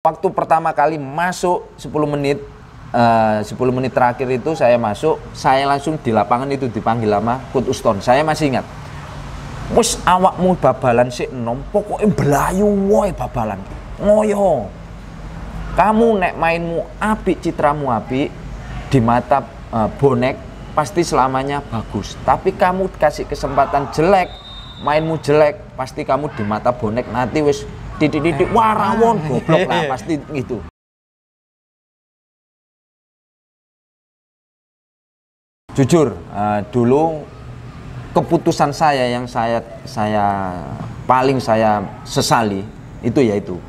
Waktu pertama kali masuk 10 menit, 10 menit terakhir itu saya masuk, saya langsung di lapangan itu dipanggil sama Coach Uston. Saya masih ingat. Wes awakmu babalan sik enom, pokoknya belayu woy babalan. Ngoyo. Kamu nek mainmu apik, citramu apik, di mata bonek pasti selamanya bagus. Tapi kamu kasih kesempatan jelek, mainmu jelek, pasti kamu di mata bonek nanti wes titik-titik warawon goblok lah pasti gitu. Jujur, dulu keputusan saya yang paling saya sesali itu yaitu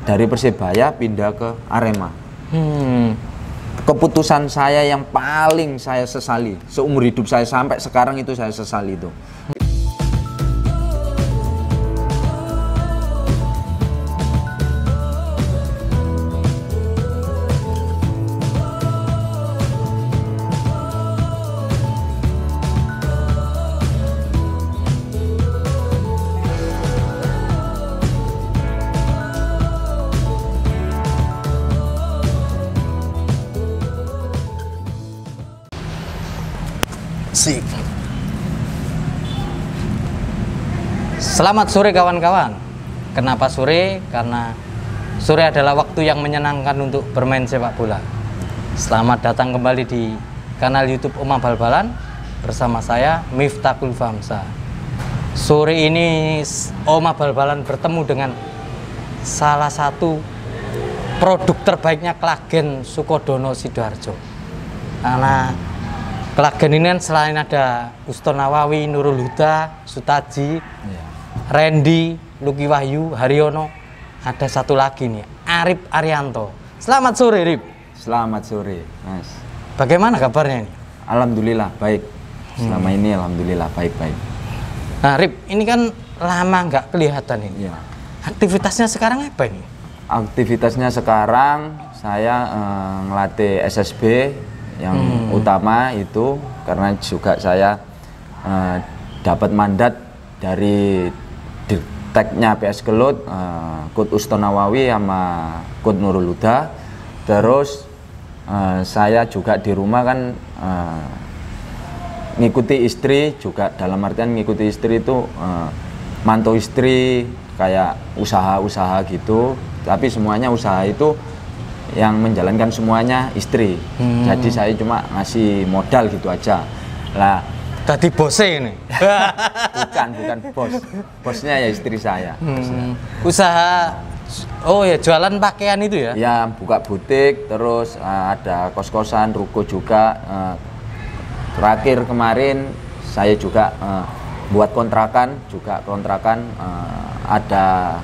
dari Persebaya pindah ke Arema. Keputusan saya yang paling saya sesali seumur hidup saya sampai sekarang itu saya sesali itu. Selamat sore kawan-kawan. Kenapa sore? Karena sore adalah waktu yang menyenangkan untuk bermain sepak bola. Selamat datang kembali di kanal YouTube Oma Bal-Balan bersama saya Miftahul Famsa. Sore ini Oma Bal-Balan bertemu dengan salah satu produk terbaiknya Klagen Sukodono Sidoarjo. Karena Klagen ini kan selain ada Uston Nawawi, Nurul Huda, Sutaji, Randy, Luki Wahyu, Haryono, ada satu lagi nih, Arif Arianto. Selamat sore, Rip. Selamat sore, Mas. Bagaimana kabarnya ini? Alhamdulillah baik. Selama ini alhamdulillah baik-baik. Nah, Rip, ini kan lama nggak kelihatan ini. Ya. Aktivitasnya sekarang apa ini? Aktivitasnya sekarang saya ngelatih SSB yang utama itu karena juga saya dapat mandat dari tagnya PS Kelut, Coach Uston Nawawi sama Coach Nurul Huda. Terus saya juga di rumah kan ngikuti istri juga, dalam artian ngikuti istri itu mantau istri kayak usaha-usaha gitu. Tapi semuanya usaha itu yang menjalankan semuanya istri. Jadi saya cuma ngasih modal gitu aja. Lah, tadi bosnya ini? bukan bos. Bosnya ya istri saya. Usaha, oh ya jualan pakaian itu ya? Ya, buka butik, terus ada kos-kosan, ruko juga. Terakhir kemarin saya juga buat kontrakan, ada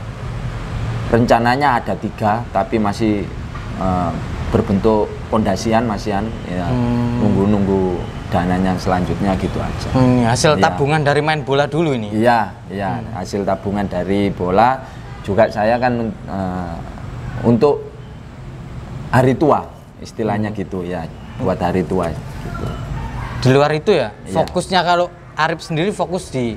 rencananya ada 3, tapi masih berbentuk pondasian masihan ya, nunggu dananya selanjutnya gitu aja. Hasil tabungan dari main bola dulu ini? Iya, hasil tabungan dari bola juga saya kan untuk hari tua istilahnya gitu ya, buat hari tua gitu. Di luar itu ya, fokusnya kalau Arif sendiri fokus di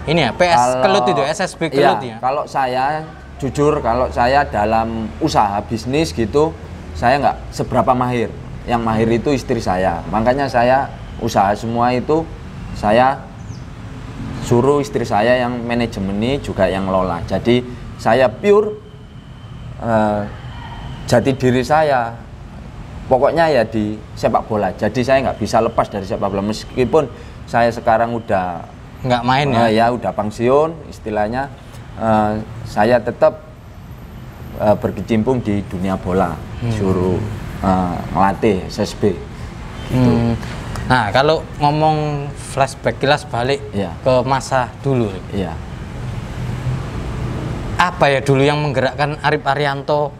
ini ya, PS Kelut itu, SSB Kelut ya? Kalau saya jujur, kalau saya dalam usaha bisnis gitu, saya nggak seberapa mahir. Yang mahir itu istri saya. Makanya saya usaha semua itu saya suruh istri saya yang manajemen juga yang lola. Jadi saya pure jati diri saya. Pokoknya ya di sepak bola. Jadi saya nggak bisa lepas dari sepak bola meskipun saya sekarang udah nggak main ya. Ya udah pensiun istilahnya. Saya tetap berkecimpung di dunia bola, suruh melatih SSB gitu. Nah, kalau ngomong flashback kilas balik ke masa dulu, apa ya dulu yang menggerakkan Arif Arianto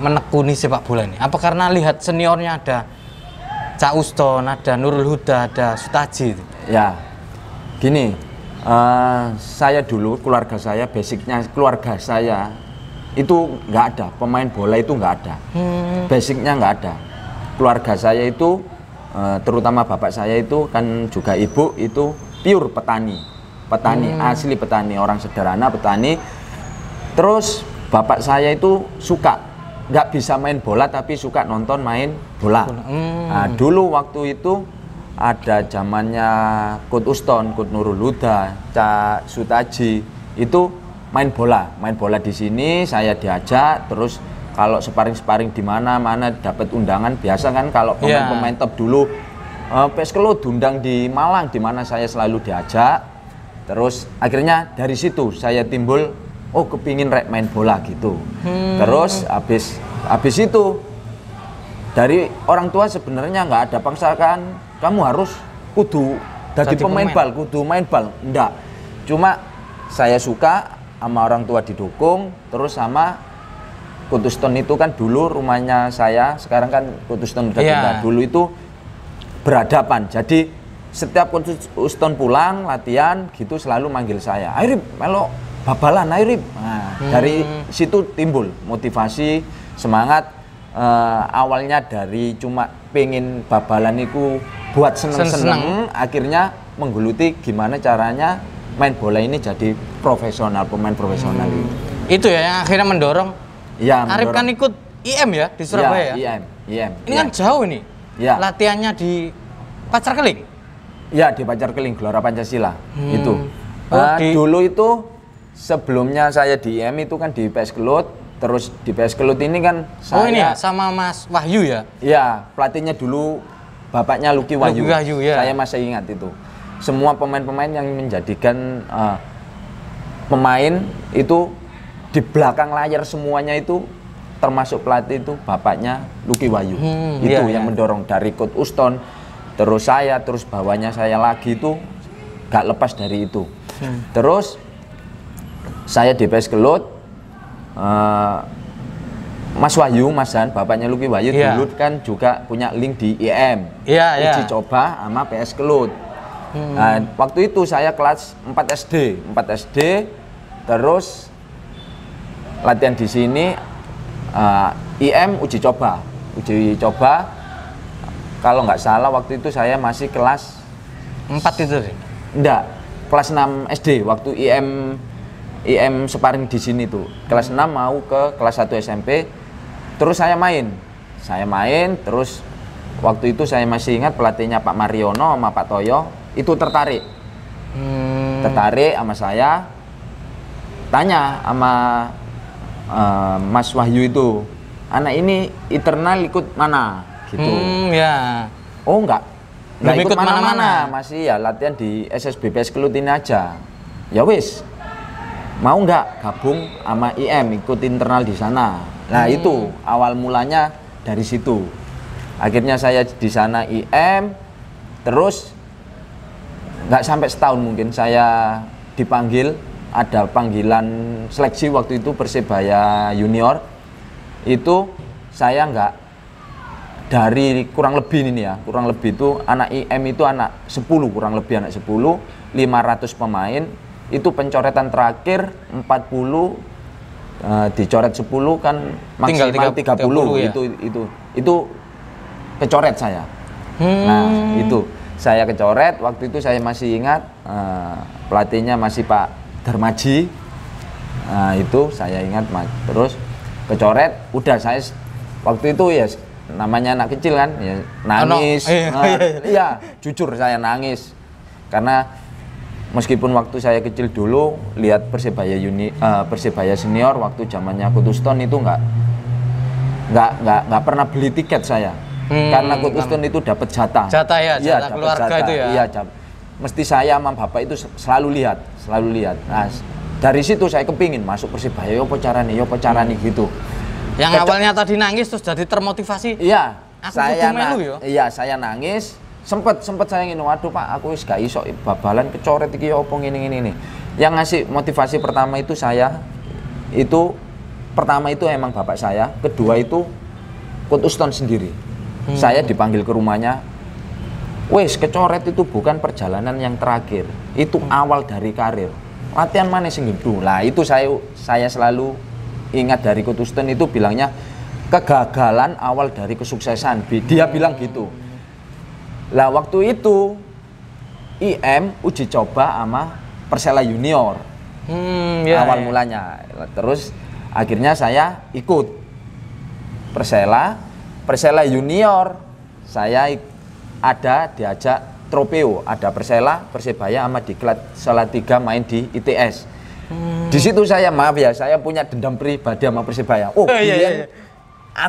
menekuni sepak bola ini? Apa karena lihat seniornya ada Cak Uston, ada Nurul Huda, ada Sutaji? Ya, gini. Saya dulu, keluarga saya, basicnya keluarga saya itu nggak ada, pemain bola itu nggak ada, basicnya nggak ada. Keluarga saya itu, terutama bapak saya itu kan juga ibu itu pure petani, asli petani, orang sederhana petani. Terus bapak saya itu suka, nggak bisa main bola tapi suka nonton main bola. Nah, dulu waktu itu ada zamannya Coach Uston, Coach Nurul Huda, Cak Sutaji itu main bola di sini. Saya diajak, terus kalau sparring di mana dapat undangan. Biasa kan kalau pemain top dulu PS Kelut diundang di Malang, di mana saya selalu diajak. Terus akhirnya dari situ saya timbul, oh kepingin main bola gitu. Terus habis itu dari orang tua sebenarnya nggak ada paksaan kamu harus kudu jadi pemain bal, kudu main bal. Enggak. Cuma saya suka, sama orang tua didukung, terus sama Coach Uston itu kan dulu rumahnya saya, sekarang kan Coach Uston udah pindah. Dulu itu berhadapan. Jadi setiap Coach Uston pulang latihan gitu selalu manggil saya, "Ayo Rip, melo babalan, ayo Rip." Nah, dari situ timbul motivasi, semangat. Awalnya dari cuma pengen babalan itu buat seneng-seneng, akhirnya menggeluti gimana caranya main bola ini jadi profesional, pemain profesional. Itu ya yang akhirnya mendorong. Iya, Arif kan ikut IM ya di Surabaya ya? IM. Ini kan jauh ini. Ya. Latihannya di Pacar Keling? Iya, di Pacar Keling, Gelora Pancasila. Itu. Dulu itu sebelumnya saya di IM itu kan di PS Kelut, terus di PS Kelut ini kan saya... Oh ini ya, sama Mas Wahyu ya? Iya, pelatihnya dulu bapaknya Lucky Wahyu. Ya. Saya masih ingat itu. Semua pemain-pemain yang menjadikan pemain itu di belakang layar semuanya itu termasuk pelatih itu bapaknya Lucky Wahyu. Itu yang mendorong dari Coach Uston, terus saya, terus bawahnya saya lagi itu gak lepas dari itu. Terus saya di PS Kelut, Mas Wahyu, Mas Han, bapaknya Lucky Wahyu dulu kan juga punya link di IM. Uji coba sama PS Kelut. Nah, waktu itu saya kelas 4 SD, terus latihan di sini, IM uji coba. Kalau nggak salah waktu itu saya masih kelas 4 itu sih? Enggak, kelas 6 SD waktu IM sparring di sini tuh. Kelas 6 mau ke kelas 1 SMP, terus saya main, terus waktu itu saya masih ingat pelatihnya Pak Mariono sama Pak Toyo itu tertarik sama saya, tanya sama Mas Wahyu itu, anak ini internal ikut mana gitu. Oh enggak ikut mana-mana, masih ya latihan di SSB PS Kelut ini aja. Ya wis, mau nggak gabung sama IM ikut internal di sana. Nah itu awal mulanya dari situ. Akhirnya saya di sana IM, terus nggak sampai setahun mungkin saya dipanggil, ada panggilan seleksi waktu itu Persebaya Junior. Itu saya nggak, dari kurang lebih itu anak IM itu anak 10, kurang lebih anak 10, 500 pemain, itu pencoretan terakhir 40, dicoret 10 kan maksimal 30 ya? Itu kecoret saya. Nah itu saya kecoret, waktu itu saya masih ingat pelatihnya masih Pak Darmaji. Nah itu saya ingat, terus kecoret, udah saya waktu itu ya namanya anak kecil kan ya nangis. Iya, jujur saya nangis karena meskipun waktu saya kecil dulu lihat Persebaya senior waktu zamannya Coach Uston itu nggak pernah beli tiket saya. Karena Coach Uston itu dapat jatah keluarga itu ya. Iya, mesti saya sama bapak itu selalu lihat. Nah, dari situ saya kepingin masuk Persebaya, yo pacarane gitu. Yang awalnya tadi nangis terus jadi termotivasi. Iya, saya nangis. Sempet saya ngene, waduh Pak, aku wis gak iso babalan kecoret iki opo ngene. Yang ngasih motivasi pertama itu pertama itu emang bapak saya, kedua itu Coach Uston sendiri. Saya dipanggil ke rumahnya, wes kecoret itu bukan perjalanan yang terakhir, itu awal dari karir. Latihan mana sing gitu. Lah itu saya selalu ingat dari Coach Uston itu bilangnya kegagalan awal dari kesuksesan. Dia bilang gitu. Lah waktu itu IM uji coba sama Persela Junior. Awal mulanya. Terus Akhirnya saya ikut Persela Junior. Saya ada diajak Tropeo, ada Persela, Persebaya sama Diklat Salatiga main di ITS. Di situ saya maaf ya, saya punya dendam pribadi sama Persebaya. Iya.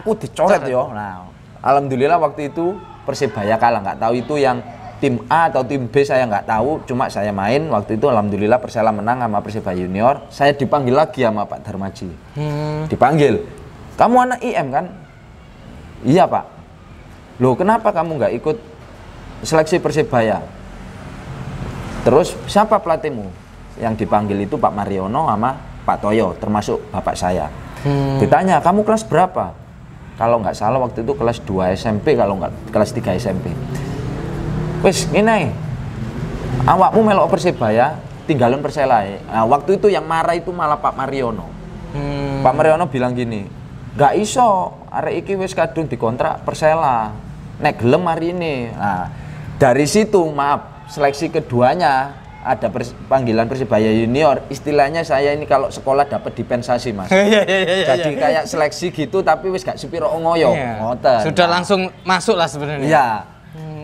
Aku dicoret yo. Nah, alhamdulillah waktu itu Persebaya kalah, nggak tahu itu yang tim A atau tim B saya nggak tahu, cuma saya main waktu itu alhamdulillah Persela menang sama Persebaya Junior. Saya dipanggil lagi sama Pak Darmaji. Dipanggil, kamu anak IM kan? Iya Pak. Loh kenapa kamu nggak ikut seleksi Persebaya? Terus siapa pelatihmu? Yang dipanggil itu Pak Mariono sama Pak Toyo, termasuk bapak saya. Ditanya, kamu kelas berapa? Kalau nggak salah waktu itu kelas 2 SMP, kalau nggak kelas 3 SMP. Wes, ini awakmu melok Persebaya, tinggalin Persela. Nah, waktu itu yang marah itu malah Pak Mariono. Pak Mariono bilang gini, nggak iso, arek iki wis kadung dikontrak Persela, nek gelem hari ini. Nah, dari situ maaf, seleksi keduanya ada panggilan Persebaya Junior. Istilahnya saya ini kalau sekolah dapat dispensasi Mas. Jadi kayak seleksi gitu, tapi wis gak sepiro ngoyo. Sudah langsung masuk lah sebenarnya. Iya.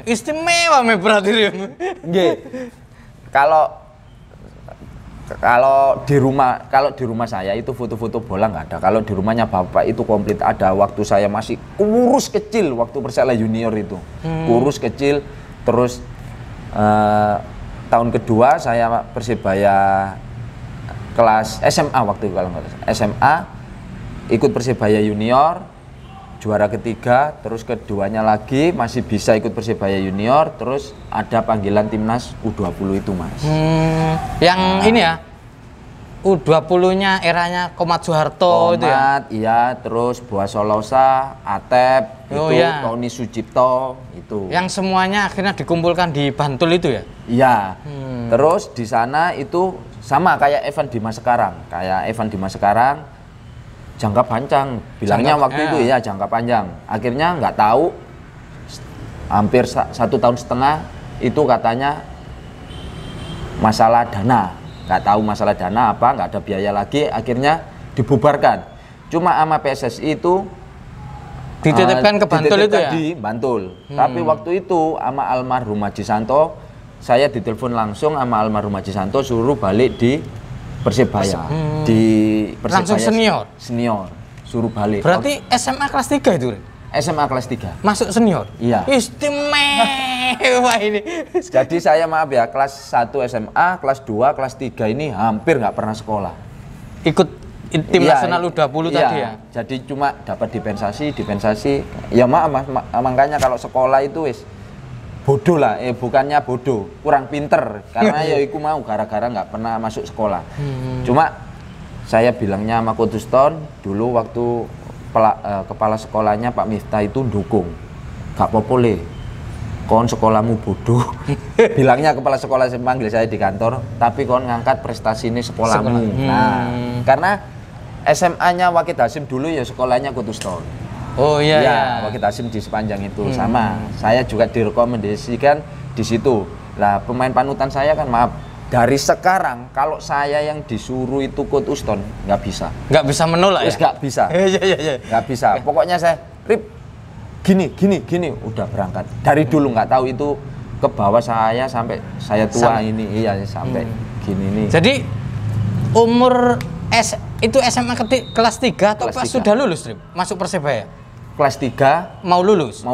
Istimewa berarti. Nggih. Kalau di rumah saya itu foto-foto bola nggak ada. Kalau di rumahnya bapak itu komplit ada. Waktu saya masih kurus kecil waktu Persela Junior itu, kurus kecil. Terus tahun kedua saya Persebaya kelas SMA waktu itu, kalau nggak salah SMA ikut Persebaya Junior. Juara ketiga, terus keduanya lagi masih bisa ikut Persebaya Junior, terus ada panggilan timnas U20 itu Mas. Yang ini ya, U20-nya eranya Komat Soeharto itu ya? Iya, terus Boa Solosa, Atep, Tony Sucipto, itu. Yang semuanya akhirnya dikumpulkan di Bantul itu ya? Iya, terus di sana itu sama kayak Evan Dimas sekarang, jangka panjang, bilangnya waktu itu ya jangka panjang. Akhirnya nggak tahu, hampir 1,5 tahun itu katanya masalah dana. Nggak tahu masalah dana apa, nggak ada biaya lagi, akhirnya dibubarkan. Cuma sama PSSI itu dititipkan ke Bantul itu ya? Di Bantul. Tapi waktu itu sama almarhum Haji Santo, saya ditelepon langsung sama almarhum Haji Santo suruh balik di Persebaya. Di Persebaya senior suruh balik. Berarti SMA kelas 3 itu? SMA kelas 3. Masuk senior? Iya. Istimewa ini. Jadi saya maaf ya, kelas 1 SMA, kelas 2, kelas 3 ini hampir nggak pernah sekolah. Ikut tim nasional U20 tadi ya? Jadi cuma dapat dispensasi. Ya maaf, makanya kalau sekolah itu wis bodoh lah, bukannya bodoh, kurang pinter. Karena ya iku mau gara-gara nggak pernah masuk sekolah. Cuma saya bilangnya sama Coach Uston, dulu waktu kepala sekolahnya Pak Miftah itu dukung. Gak apa-apa kon sekolahmu bodoh. Bilangnya kepala sekolah panggil saya di kantor, tapi kon ngangkat prestasi ini sekolahmu. Nah, karena SMA-nya Wakid Hasim dulu ya sekolahnya Coach Uston. Oh iya. Ya, Wakid Hasim di sepanjang itu sama. Saya juga direkomendasikan di situ. Lah pemain panutan saya kan maaf, dari sekarang kalau saya yang disuruh itu Coach Uston nggak bisa. Nggak bisa menolak ya? Nggak bisa. Iya. Nggak bisa. Pokoknya saya Rip gini udah berangkat. Dari dulu nggak tahu itu ke bawah saya sampai saya tua ini sampai gini nih. Jadi umur itu SMA kelas 3 atau pas sudah lulus Rip? Masuk Persebaya? Kelas 3 mau lulus.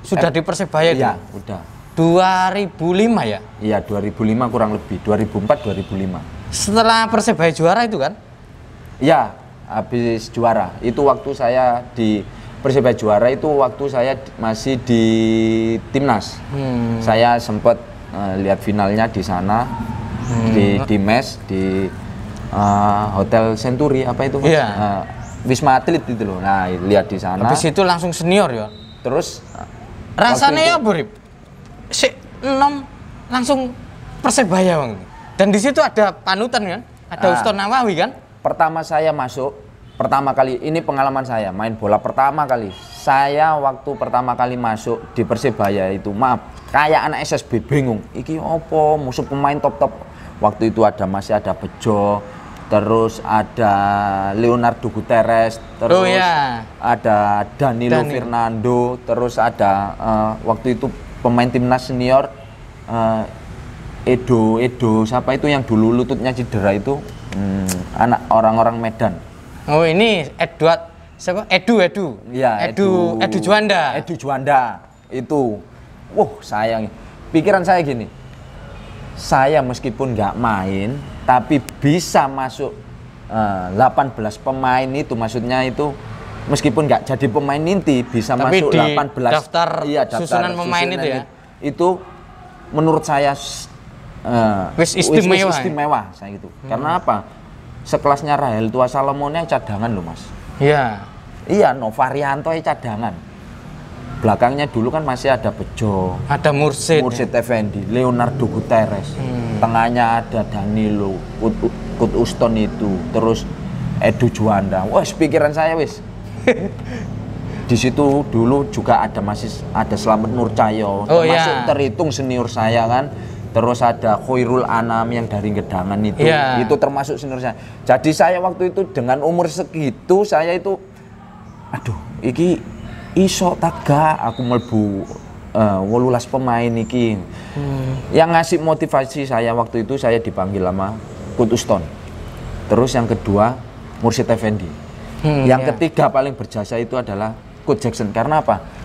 Sudah di Persebaya itu? Iya, udah. 2005 ya? Iya, 2005 kurang lebih, 2004-2005. Setelah Persebaya juara itu kan? Iya, habis juara. Itu waktu saya di Persebaya juara itu waktu saya masih di timnas. Saya sempat lihat finalnya di sana, di mes, di Hotel Century apa itu Mas? Wisma Atlet itu loh. Nah, lihat di sana. Habis itu langsung senior ya? Terus rasanya ya Burip? Langsung Persebaya Bang. Dan di situ ada panutan kan? Ada Uston Nawawi kan? Pertama saya masuk, pertama kali ini pengalaman saya main bola pertama kali. Saya waktu pertama kali masuk di Persebaya itu, maaf, kayak anak SSB bingung. Iki opo musuh pemain top-top. Waktu itu masih ada Bejo, terus ada Leonardo Guterres, terus ada Danilo Fernando, terus ada waktu itu pemain timnas senior Edo siapa itu yang dulu lututnya cedera itu, anak orang-orang Medan. Oh ini Edward siapa? Edu. Ya, Edu Juanda. Edu Juanda itu, sayang. Pikiran saya gini, saya meskipun nggak main, tapi bisa masuk 18 pemain itu, maksudnya itu meskipun nggak jadi pemain inti bisa tapi masuk di 18 daftar susunan pemain itu ya. Itu menurut saya istimewa saya gitu. Karena apa? Sekelasnya Rahel Tua Salomonnya cadangan loh Mas. Iya, Novarianto cadangan. Belakangnya dulu kan masih ada Bejo, ada Mursid Effendi, Leonardo Guterres, tengahnya ada Danilo, Kut Uston itu, terus Edu Juanda. Pikiran saya wis. Di situ dulu juga ada Slamet Nurcahyo, termasuk terhitung senior saya kan. Terus ada Khairul Anam yang dari Gedangan itu termasuk senior saya. Jadi saya waktu itu dengan umur segitu saya itu, iki iso taga aku melbu 18 pemain iki. Yang ngasih motivasi saya waktu itu saya dipanggil sama Kut Uston. Terus yang kedua Mursid Effendi. Yang ketiga paling berjasa itu adalah Coach Jackson. Karena apa?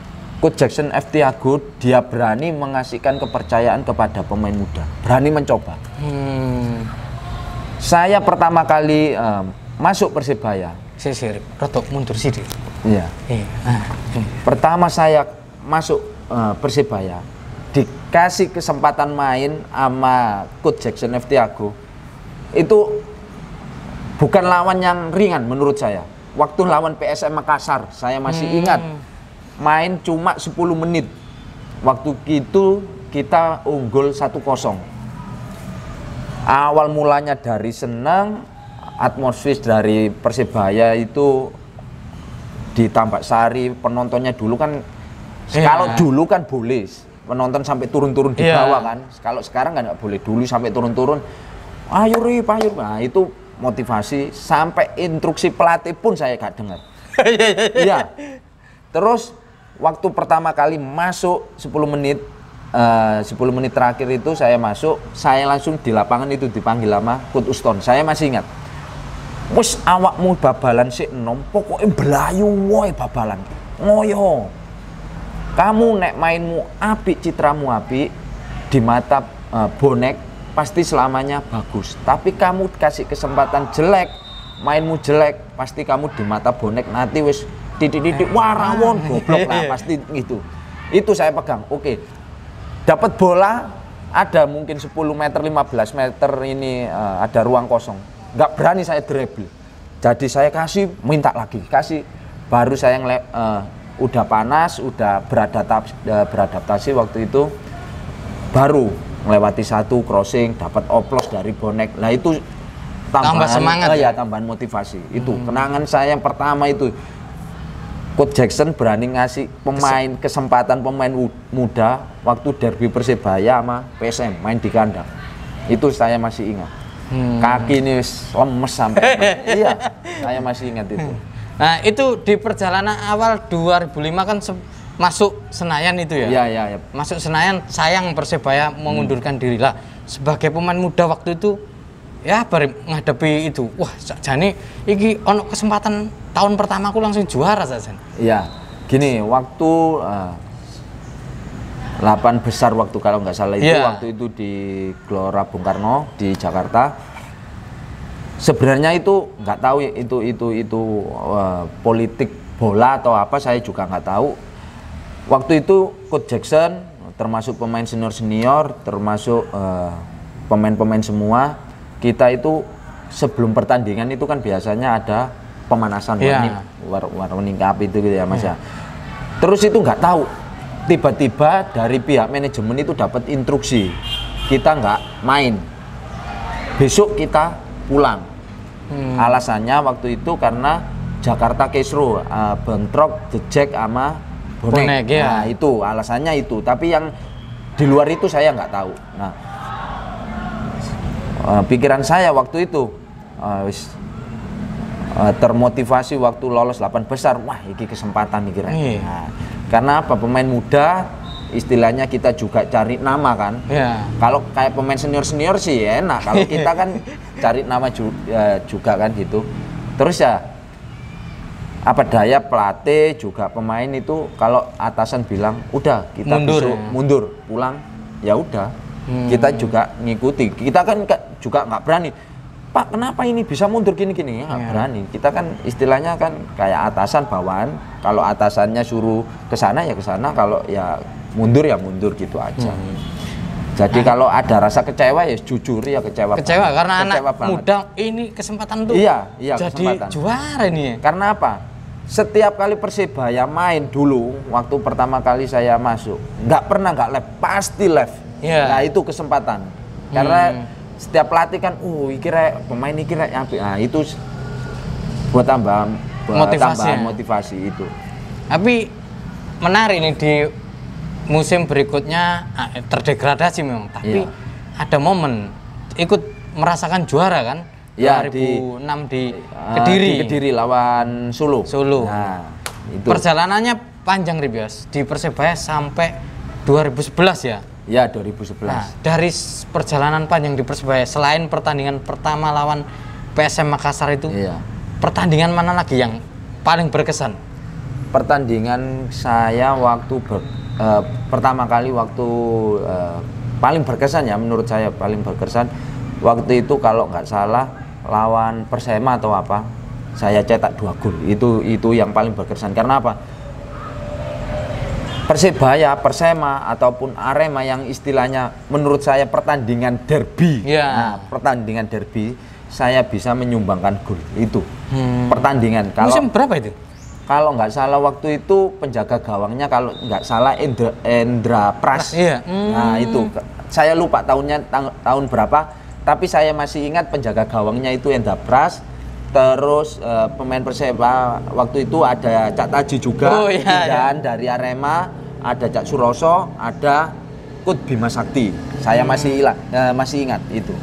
Coach Jackson F. Tiago dia berani mengasihkan kepercayaan kepada pemain muda, berani mencoba. Saya pertama kali masuk Persebaya. Rotok mundur sih. Iya. Pertama saya masuk Persebaya, dikasih kesempatan main sama Coach Jackson F. Tiago. Itu bukan lawan yang ringan menurut saya. Waktu lawan PSM Makassar, saya masih ingat. Main cuma 10 menit. Waktu itu kita unggul 1-0. Awal mulanya dari senang, atmosfer dari Persebaya itu di Tambak Sari, penontonnya dulu kan, kalau dulu kan boleh penonton sampai turun-turun di bawah kan. Kalau sekarang nggak boleh, dulu sampai turun-turun. Ayo Rip, ayo. Nah itu motivasi, sampai instruksi pelatih pun saya gak dengar. Iya. Terus waktu pertama kali masuk 10 menit terakhir itu saya masuk, saya langsung di lapangan itu dipanggil sama Kut Uston. Saya masih ingat. Wes awakmu babalan sik enom, pokoknya belayu woy babalan. Ngoyo. Kamu nek mainmu apik, citramu apik, di mata bonek pasti selamanya bagus. Tapi kamu kasih kesempatan jelek, mainmu jelek, pasti kamu di mata bonek nanti wes titik-titik warawon goblok lah pasti gitu. Itu saya pegang. Oke. Dapat bola ada mungkin 10 meter 15 meter ini ada ruang kosong. Nggak berani saya dribble. Jadi saya kasih, minta lagi, kasih. Baru saya udah panas, udah beradaptasi waktu itu, baru melewati satu crossing, dapat oplos dari bonek. Nah itu tambah semangat tambahan motivasi. Itu kenangan saya yang pertama itu. Coach Jackson berani ngasih kesempatan pemain muda waktu derby Persebaya sama PSM main di kandang. Itu saya masih ingat. Kaki ini lemes sampai. Iya, saya masih ingat itu. Nah itu di perjalanan awal 2005 kan masuk Senayan itu ya? Iya. Masuk Senayan, sayang Persebaya mengundurkan diri lah. Sebagai pemain muda waktu itu, ya baru menghadapi itu. Wah, jane iki ono kesempatan tahun pertama aku langsung juara saja. Iya, gini waktu 8 besar waktu kalau nggak salah itu waktu itu di Gelora Bung Karno di Jakarta. Sebenarnya itu nggak tahu itu politik bola atau apa, saya juga nggak tahu. Waktu itu Coach Jackson termasuk pemain senior termasuk pemain-pemain semua, kita itu sebelum pertandingan itu kan biasanya ada pemanasan warning up itu gitu ya Mas ya. Terus itu nggak tahu, tiba-tiba dari pihak manajemen itu dapat instruksi kita nggak main, besok kita pulang. Alasannya waktu itu karena Jakarta Kesro bentrok jejek sama bonek. Nah itu alasannya itu, tapi yang di luar itu saya nggak tahu. Nah pikiran saya waktu itu wis termotivasi waktu lolos 8 besar. Wah, ini kesempatan nih kira. Nah, karena apa? Pemain muda istilahnya kita juga cari nama kan. Kalau kayak pemain senior sih enak. Kalau kita kan cari nama juga kan gitu. Terus ya apa daya pelatih juga pemain itu kalau atasan bilang udah kita mundur pulang ya udah. Kita juga ngikuti. Kita kan juga nggak berani. Pak, kenapa ini bisa mundur gini-gini? Ya, nggak berani. Kita kan istilahnya kan kayak atasan bawaan. Kalau atasannya suruh ke sana ya ke sana. Kalau ya mundur gitu aja. Jadi kalau ada rasa kecewa ya jujur ya kecewa. Kecewa banget. karena kecewa anak banget. muda ini kesempatan tuh. Iya, jadi kesempatan. juara nih. Karena apa? Setiap kali Persebaya main dulu, waktu pertama kali saya masuk, nggak pernah nggak live, pasti live. Nah itu kesempatan. Karena setiap pelatih kan, kira pemain ini kira apa? Nah itu buat tambahan motivasi itu. Tapi menarik nih di musim berikutnya terdegradasi memang, tapi ada momen ikut merasakan juara kan? Ya, 2006 di Kediri. Di Kediri lawan Solo. Nah, itu. Perjalanannya panjang Ribios di Persebaya sampai 2011 ya. Ya 2011. Nah, dari perjalanan panjang di Persebaya selain pertandingan pertama lawan PSM Makassar itu, pertandingan mana lagi yang paling berkesan? Pertandingan saya waktu pertama kali waktu paling berkesan ya menurut saya paling berkesan waktu itu kalau nggak salah lawan Persema atau apa, saya cetak 2 gol. Itu yang paling berkesan karena apa? Persebaya, Persema ataupun Arema yang istilahnya menurut saya pertandingan derby. Nah, pertandingan derby saya bisa menyumbangkan gol itu. Pertandingan. Musim berapa itu? Kalau nggak salah waktu itu penjaga gawangnya kalau nggak salah Endra Pras. Nah itu saya lupa tahun berapa. Tapi saya masih ingat penjaga gawangnya itu Endra Pras. Terus pemain Perseba waktu itu ada Cak Taji juga, pindahan dari Arema, ada Cak Suroso, ada Kut Bima Sakti. Saya masih ingat itu.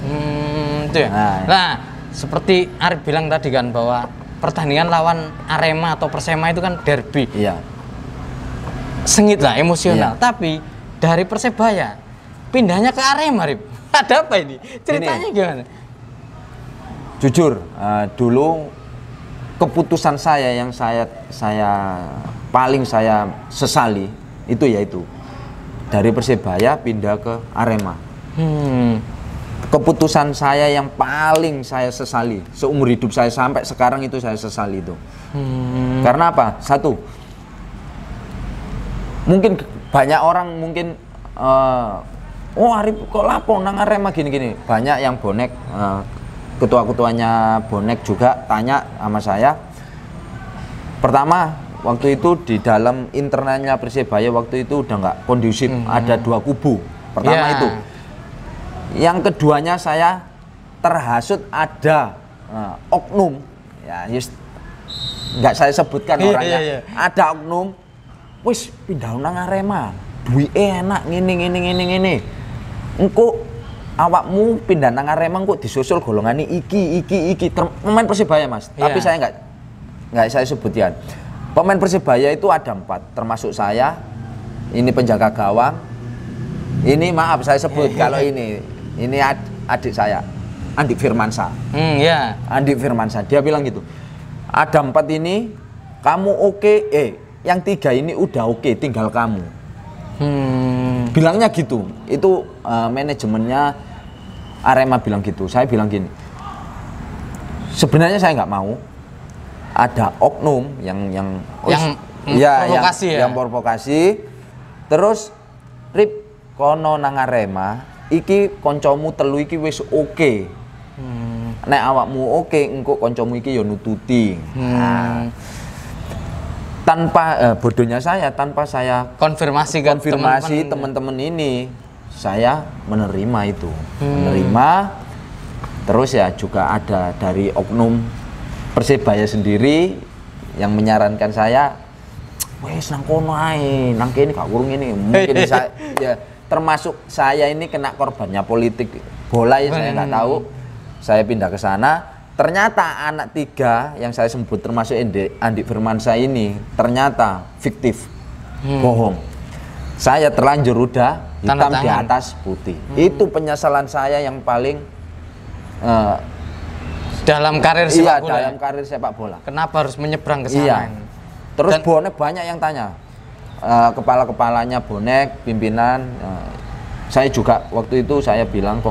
Itu ya. Nah, seperti Arif bilang tadi kan bahwa pertandingan lawan Arema atau Persema itu kan derby. Sengit lah, emosional. Tapi dari Persebaya pindahnya ke Arema, Arif. Ada apa ini? Ceritanya gimana? Jujur, dulu keputusan saya yang saya paling saya sesali itu yaitu dari Persebaya pindah ke Arema. Keputusan saya yang paling saya sesali seumur hidup saya sampai sekarang itu saya sesali itu. Karena apa? Satu, mungkin banyak orang mungkin Arif kok lapo nang Arema gini-gini. Banyak yang bonek. Ketua-ketuanya bonek juga tanya sama saya. Pertama, waktu itu di dalam internalnya Persebaya waktu itu udah nggak kondusif, ada 2 kubu. Pertama itu. Yang keduanya saya terhasut ada oknum, ya nggak saya sebutkan orangnya. Ada oknum, wis pindah nang Arema, duit enak ngene. Engko awakmu pindah nang Arema kok disusul golongan iki pemain Persebaya Mas. Tapi saya nggak saya sebutkan. Pemain Persebaya itu ada 4 termasuk saya. Ini penjaga gawang. Ini maaf saya sebut kalau ini adik saya Andi Firmansyah. Andi Firmansyah dia bilang gitu. Ada 4 ini kamu oke, yang 3 ini udah oke, tinggal kamu. Bilangnya gitu. Itu manajemennya Arema bilang gitu. Saya bilang gini, sebenarnya saya nggak mau ada oknum yang provokasi. Terus Rip kono nang Arema iki koncomu telu iki wis oke. Nek awakmu oke engko koncomu iki ya nututi. Tanpa bodohnya saya, tanpa saya konfirmasi teman-teman ini, saya menerima itu. Terus ya juga ada dari oknum Persebaya sendiri yang menyarankan saya, wes nang kono ae, nang kene gak urung ini. Mungkin saya ya termasuk saya ini kena korbannya politik bola ya, saya nggak tahu. Saya pindah ke sana. ternyata anak 3 yang saya sebut termasuk Andi Firmansyah ini ternyata fiktif, bohong. Saya terlanjur udah hitam di atas putih. Itu penyesalan saya yang paling dalam karir sepak bola. Dalam karir sepak bola. Kenapa harus menyeberang ke sana? Iya. Terus bonek banyak yang tanya. Kepala-kepalanya bonek, pimpinan. Saya juga waktu itu saya bilang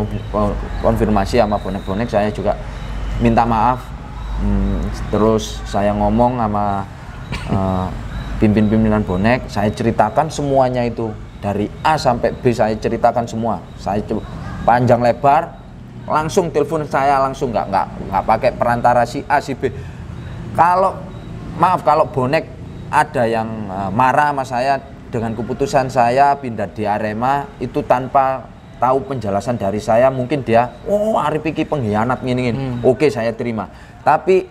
konfirmasi sama bonek-bonek, saya juga minta maaf. Terus saya ngomong sama pimpinan bonek, saya ceritakan semuanya itu dari A sampai B, saya ceritakan semua. Saya panjang lebar, langsung telepon saya langsung, nggak pakai perantara si A si B. Kalau bonek ada yang marah sama saya dengan keputusan saya pindah di Arema itu tanpa tahu penjelasan dari saya, mungkin dia Arif iki pengkhianat gini. Oke, saya terima. Tapi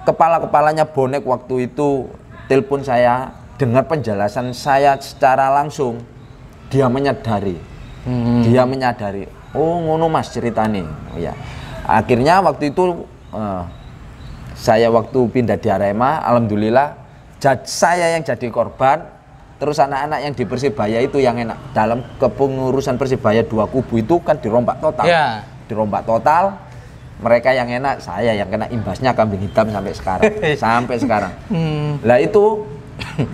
kepala-kepalanya bonek waktu itu telepon saya, dengar penjelasan saya secara langsung, dia menyadari. Dia menyadari, oh ngono mas ceritanya. Ya. Akhirnya waktu itu saya waktu pindah di Arema, alhamdulillah saya yang jadi korban. Terus anak-anak yang di Persibaya itu yang enak. Dalam kepengurusan Persibaya 2 kubu itu kan dirombak total. Yeah. Dirombak total. Mereka yang enak, saya yang kena imbasnya kambing hitam sampai sekarang. Sampai sekarang. Lah itu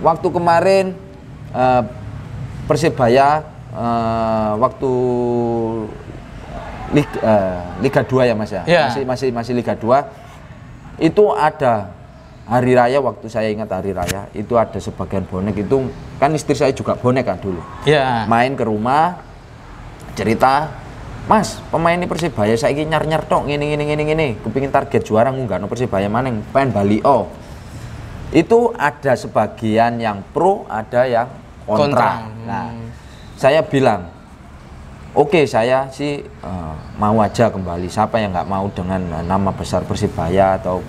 waktu kemarin Persibaya waktu Liga 2 ya Mas ya. Yeah. Masih Liga 2. Itu ada hari raya, waktu saya ingat hari raya itu ada sebagian bonek itu kan istri saya juga bonek kan dulu. Yeah. Main ke rumah cerita, Mas pemain ini Persibaya saya ingin nyar tok gini kepingin target juara nggak no Persibaya maneng pengen Bali. Oh itu ada sebagian yang pro, ada yang kontra. Nah saya bilang oke, saya sih mau aja kembali, siapa yang nggak mau dengan nama besar Persibaya, atau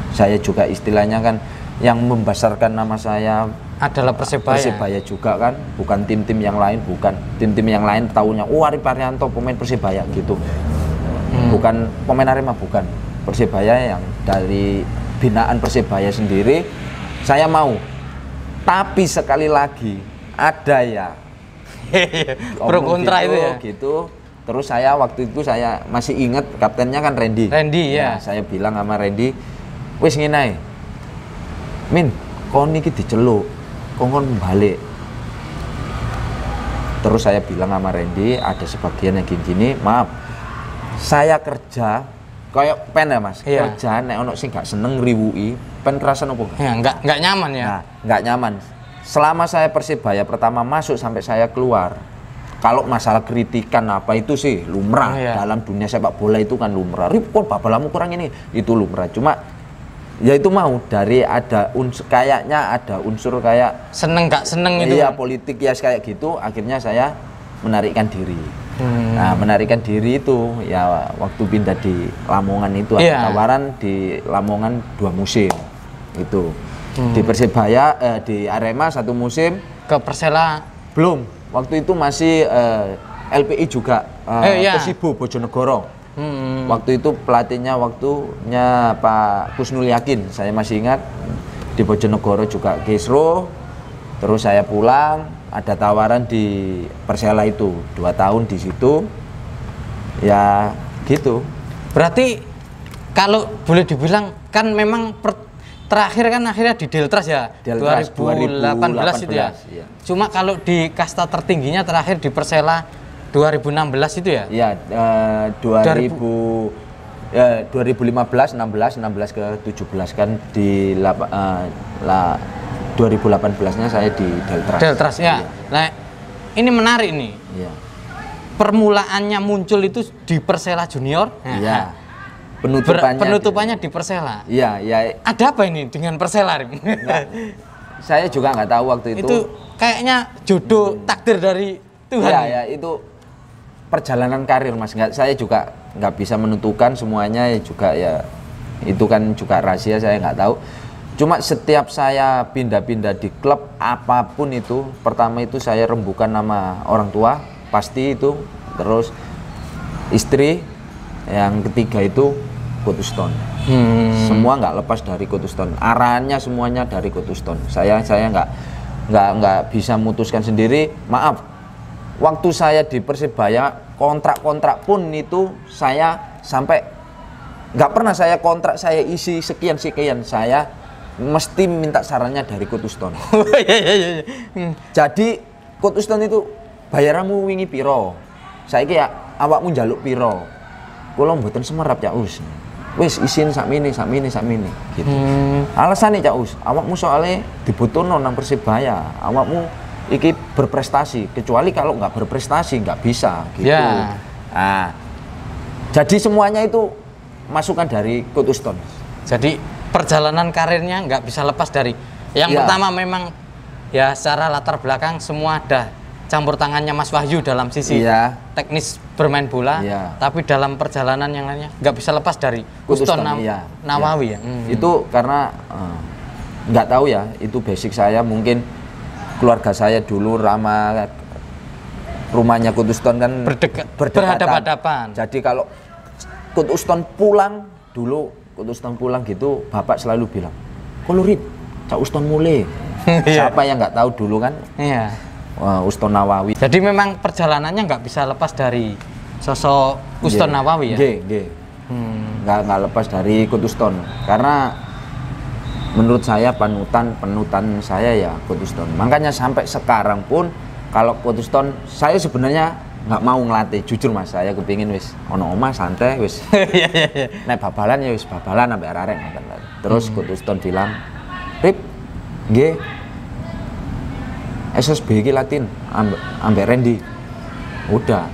saya juga istilahnya kan yang membesarkan nama saya adalah Persibaya juga kan, bukan tim-tim yang lain, bukan tim-tim yang lain tahunya Arif Arianto pemain Persibaya gitu. Bukan pemain Arema, bukan. Persibaya yang dari binaan Persibaya sendiri saya mau. Tapi sekali lagi ada ya pro kontra gitu, itu ya gitu. Terus saya waktu itu saya masih ingat kaptennya kan Randy ya. Saya bilang sama Randy, wis ngene ae. Min, kon iki diceluk, kon balik. Terus saya bilang sama Randy, ada sebagian yang gini, maaf. Saya kerja kayak pen ya Mas. Iya. Kerja nek ono sing gak seneng ngriwuki, pen kerasan opo enggak? Ya, enggak nyaman ya. Nah, enggak nyaman. Selama saya Persibaya pertama masuk sampai saya keluar, kalau masalah kritikan apa itu sih lumrah. Dalam dunia sepak bola itu kan lumrah. Rip kok babalamu kurang ini, itu lumrah. Cuma ya itu mau dari ada kayaknya ada unsur kayak seneng gak seneng itu. Iya, politik ya kayak gitu, akhirnya saya menarikkan diri. Nah, menarikkan diri itu ya waktu pindah di Lamongan itu ada tawaran di Lamongan 2 musim. Itu. Di Persibaya di Arema 1 musim, ke Persela belum. Waktu itu masih LPI juga Persibo Bojonegoro. Waktu itu pelatihnya waktunya Pak Kusnul Yakin, saya masih ingat. Di Bojonegoro juga Kisro. Terus saya pulang, ada tawaran di Persela itu 2 tahun di situ. Ya gitu. Berarti kalau boleh dibilang kan memang terakhir kan akhirnya di Deltras ya, Deltras 2018 itu ya. Iya. Cuma kalau di kasta tertingginya terakhir di Persela 2016 itu ya? Iya, 2015, 16 ke 17 kan di 2018-nya saya di Deltras. Deltras ya. Iya. Nah, ini menarik nih. Iya. Permulaannya muncul itu di Persela Junior. Iya. Penutupannya di Persela. Iya, ya. Ada apa ini dengan Persela? Saya juga nggak tahu waktu itu. Itu kayaknya jodoh takdir dari Tuhan. Iya, ya itu perjalanan karir Mas. Saya juga nggak bisa menentukan semuanya, ya juga ya itu kan juga rahasia, saya nggak tahu. Cuma setiap saya pindah-pindah di klub apapun itu, pertama itu saya rembukan nama orang tua pasti itu, terus istri, yang ketiga itu Coach Uston. Semua nggak lepas dari Coach Uston. Arahannya semuanya dari Coach Uston. Saya nggak bisa memutuskan sendiri. Maaf, waktu saya di Persebaya kontrak pun itu saya sampai nggak pernah saya kontrak saya isi sekian, saya mesti minta sarannya dari Coach Uston. Jadi Coach Uston itu bayaranmu wingi piro, saiki ya awakmu njaluk piro, kula mboten semerap Cak Us, wis isin sakmene gitu. Alasane Cak Us, awakmu soalnya dibutuhno nang Persebaya, awakmu iki berprestasi, kecuali kalau nggak berprestasi nggak bisa gitu. Nah, jadi semuanya itu masukan dari Coach Uston. Jadi perjalanan karirnya nggak bisa lepas dari yang pertama memang ya secara latar belakang semua ada campur tangannya Mas Wahyu dalam sisi teknis bermain bola, tapi dalam perjalanan yang lainnya nggak bisa lepas dari Uston Nawawi ya. Itu karena nggak tahu ya, itu basic saya, mungkin keluarga saya dulu rumahnya Coach Uston kan berhadapan. Jadi kalau Coach Uston pulang gitu, bapak selalu bilang, "Kolorit, Cak Uston mulai." Siapa yang nggak tahu dulu kan? Iya. Uston Nawawi. Jadi memang perjalanannya nggak bisa lepas dari sosok Uston Nawawi ya? Nggak lepas dari Coach Uston. Karena menurut saya panutan saya ya Coach Uston. Makanya sampai sekarang pun kalau Coach Uston, saya sebenarnya nggak mau ngelatih. Jujur Mas, saya kepingin wis ono omah santai wis. Nek babalan ya wis babalan sampai arek. Terus Coach Uston bilang, "Rip, nggih, SSB iki Latin ambek Randy." Udah.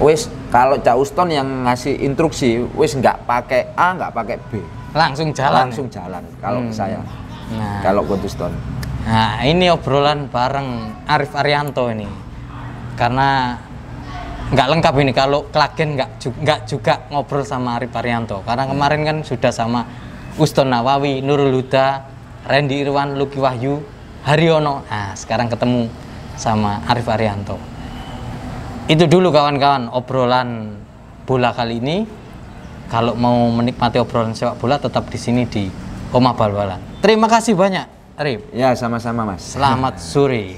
Wis kalau Cak Uston yang ngasih instruksi, wis nggak pakai A, nggak pakai B. Langsung jalan kalau saya. Kalau Coach Uston. Nah, ini obrolan bareng Arif Arianto ini. Karena nggak lengkap ini kalau Klagen nggak juga ngobrol sama Arif Arianto. Karena kemarin kan sudah sama Uston Nawawi, Nurul Huda, Randy Irwan, Lucky Wahyu, Haryono. Nah, sekarang ketemu sama Arif Arianto. Itu dulu kawan-kawan obrolan bola kali ini. Kalau mau menikmati obrolan sepak bola tetap di sini di Oma Bal-Balan. Terima kasih banyak, Arif. Ya, sama-sama Mas. Selamat sore.